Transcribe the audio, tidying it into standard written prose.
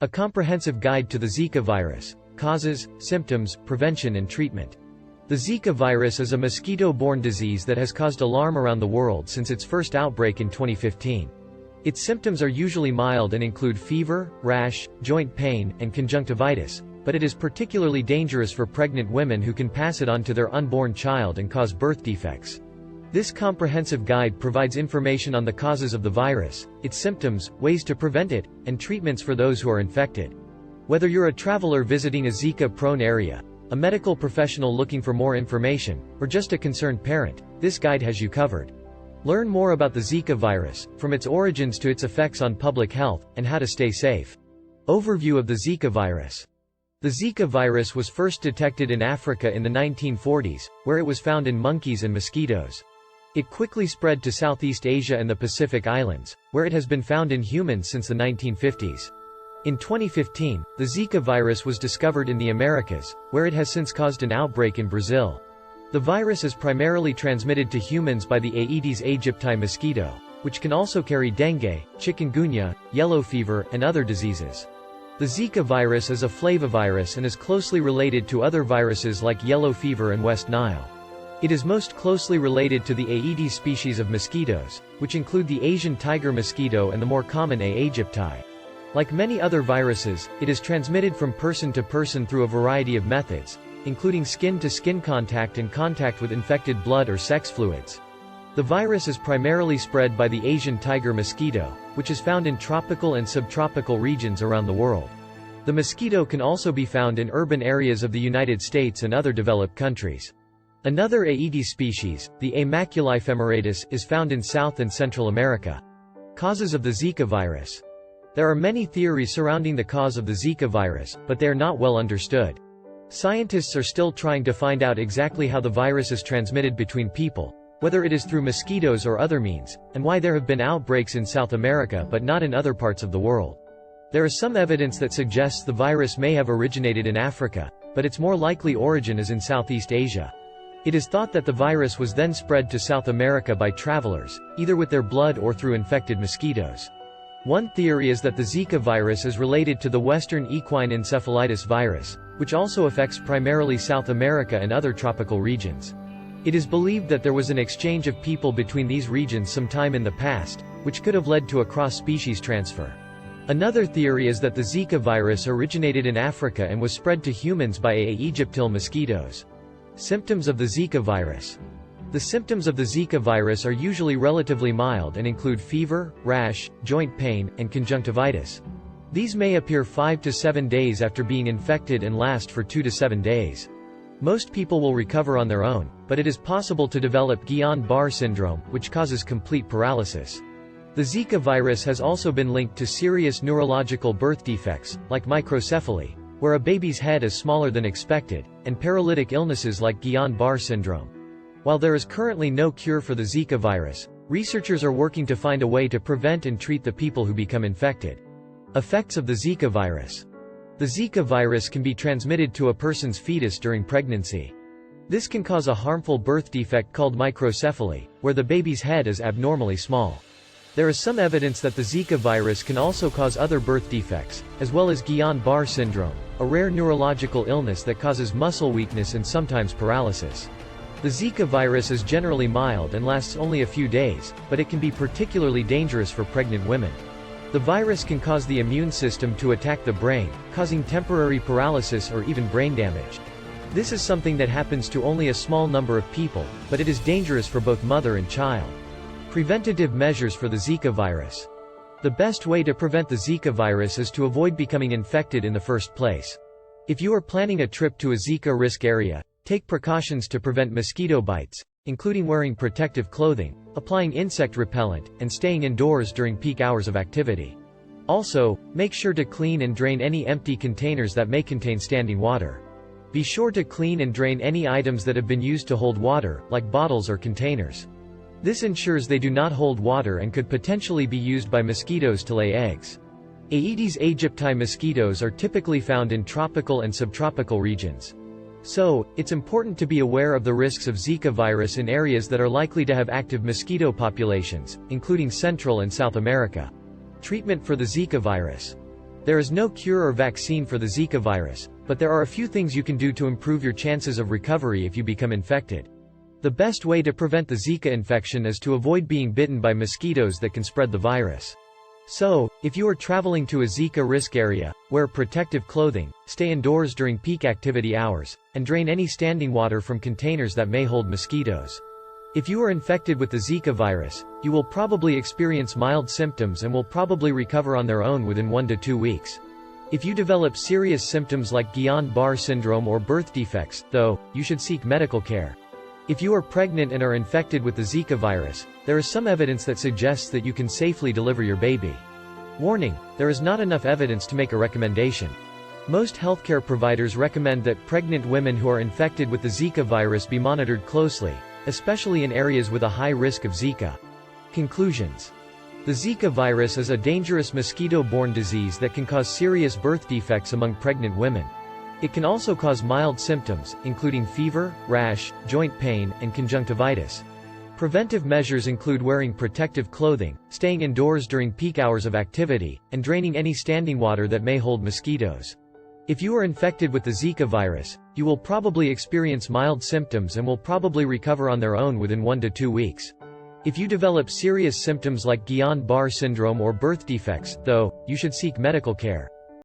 A comprehensive guide to the Zika virus: causes, symptoms, prevention and treatment. The Zika virus is a mosquito-borne disease that has caused alarm around the world since its first outbreak in 2015. Its symptoms are usually mild and include fever, rash, joint pain, and conjunctivitis, but it is particularly dangerous for pregnant women who can pass it on to their unborn child and cause birth defects. This comprehensive guide provides information on the causes of the virus, its symptoms, ways to prevent it, and treatments for those who are infected. Whether you're a traveler visiting a Zika-prone area, a medical professional looking for more information, or just a concerned parent, this guide has you covered. Learn more about the Zika virus, from its origins to its effects on public health, and how to stay safe. Overview of the Zika virus. The Zika virus was first detected in Africa in the 1940s, where it was found in monkeys and mosquitoes. It quickly spread to Southeast Asia and the Pacific Islands, where it has been found in humans since the 1950s. In 2015, the Zika virus was discovered in the Americas, where it has since caused an outbreak in Brazil. The virus is primarily transmitted to humans by the Aedes aegypti mosquito, which can also carry dengue, chikungunya, yellow fever, and other diseases. The Zika virus is a Flavivirus and is closely related to other viruses like yellow fever and West Nile. It is most closely related to the Aedes species of mosquitoes, which include the Asian tiger mosquito and the more common aegypti. Like many other viruses, it is transmitted from person to person through a variety of methods, including skin-to-skin contact and contact with infected blood or sex fluids. The virus is primarily spread by the Asian tiger mosquito, which is found in tropical and subtropical regions around the world. The mosquito can also be found in urban areas of the United States and other developed countries. Another Aedes species, the maculifemoratus, is found in South and Central America. Causes of the Zika virus. There are many theories surrounding the cause of the Zika virus, but they are not well understood. Scientists are still trying to find out exactly how the virus is transmitted between people, whether it is through mosquitoes or other means, and why there have been outbreaks in South America but not in other parts of the world. There is some evidence that suggests the virus may have originated in Africa, but its more likely origin is in Southeast Asia. It is thought that the virus was then spread to South America by travelers, either with their blood or through infected mosquitoes. One theory is that the Zika virus is related to the Western equine encephalitis virus, which also affects primarily South America and other tropical regions. It is believed that there was an exchange of people between these regions sometime in the past, which could have led to a cross-species transfer. Another theory is that the Zika virus originated in Africa and was spread to humans by aegypti mosquitoes. Symptoms of the Zika virus. The symptoms of the Zika virus are usually relatively mild and include fever, rash, joint pain, and conjunctivitis. These may appear 5 to 7 days after being infected and last for 2 to 7 days. Most people will recover on their own, but it is possible to develop Guillain-Barré syndrome, which causes complete paralysis. The Zika virus has also been linked to serious neurological birth defects, like microcephaly, where a baby's head is smaller than expected, and paralytic illnesses like Guillain-Barré syndrome. While there is currently no cure for the Zika virus, researchers are working to find a way to prevent and treat the people who become infected. Effects of the Zika virus. The Zika virus can be transmitted to a person's fetus during pregnancy. This can cause a harmful birth defect called microcephaly, where the baby's head is abnormally small. There is some evidence that the Zika virus can also cause other birth defects, as well as Guillain-Barré syndrome, a rare neurological illness that causes muscle weakness and sometimes paralysis. The Zika virus is generally mild and lasts only a few days, but it can be particularly dangerous for pregnant women. The virus can cause the immune system to attack the brain, causing temporary paralysis or even brain damage. This is something that happens to only a small number of people, but it is dangerous for both mother and child. Preventative measures for the Zika virus. The best way to prevent the Zika virus is to avoid becoming infected in the first place. If you are planning a trip to a Zika risk area, take precautions to prevent mosquito bites, including wearing protective clothing, applying insect repellent, and staying indoors during peak hours of activity. Also, make sure to clean and drain any empty containers that may contain standing water. Be sure to clean and drain any items that have been used to hold water, like bottles or containers. This ensures they do not hold water and could potentially be used by mosquitoes to lay eggs. Aedes aegypti mosquitoes are typically found in tropical and subtropical regions. So, it's important to be aware of the risks of Zika virus in areas that are likely to have active mosquito populations, including Central and South America. Treatment for the Zika virus. There is no cure or vaccine for the Zika virus, but there are a few things you can do to improve your chances of recovery if you become infected. The best way to prevent the Zika infection is to avoid being bitten by mosquitoes that can spread the virus. So, if you are traveling to a Zika risk area, wear protective clothing, stay indoors during peak activity hours, and drain any standing water from containers that may hold mosquitoes. If you are infected with the Zika virus, you will probably experience mild symptoms and will probably recover on their own within 1 to 2 weeks. If you develop serious symptoms like Guillain-Barré syndrome or birth defects, though, you should seek medical care. If you are pregnant and are infected with the Zika virus, there is some evidence that suggests that you can safely deliver your baby. Warning: there is not enough evidence to make a recommendation. Most healthcare providers recommend that pregnant women who are infected with the Zika virus be monitored closely, especially in areas with a high risk of Zika. Conclusions: the Zika virus is a dangerous mosquito-borne disease that can cause serious birth defects among pregnant women. It can also cause mild symptoms, including fever, rash, joint pain, and conjunctivitis. Preventive measures include wearing protective clothing, staying indoors during peak hours of activity, and draining any standing water that may hold mosquitoes. If you are infected with the Zika virus, you will probably experience mild symptoms and will probably recover on their own within 1 to 2 weeks. If you develop serious symptoms like Guillain-Barré syndrome or birth defects, though, you should seek medical care.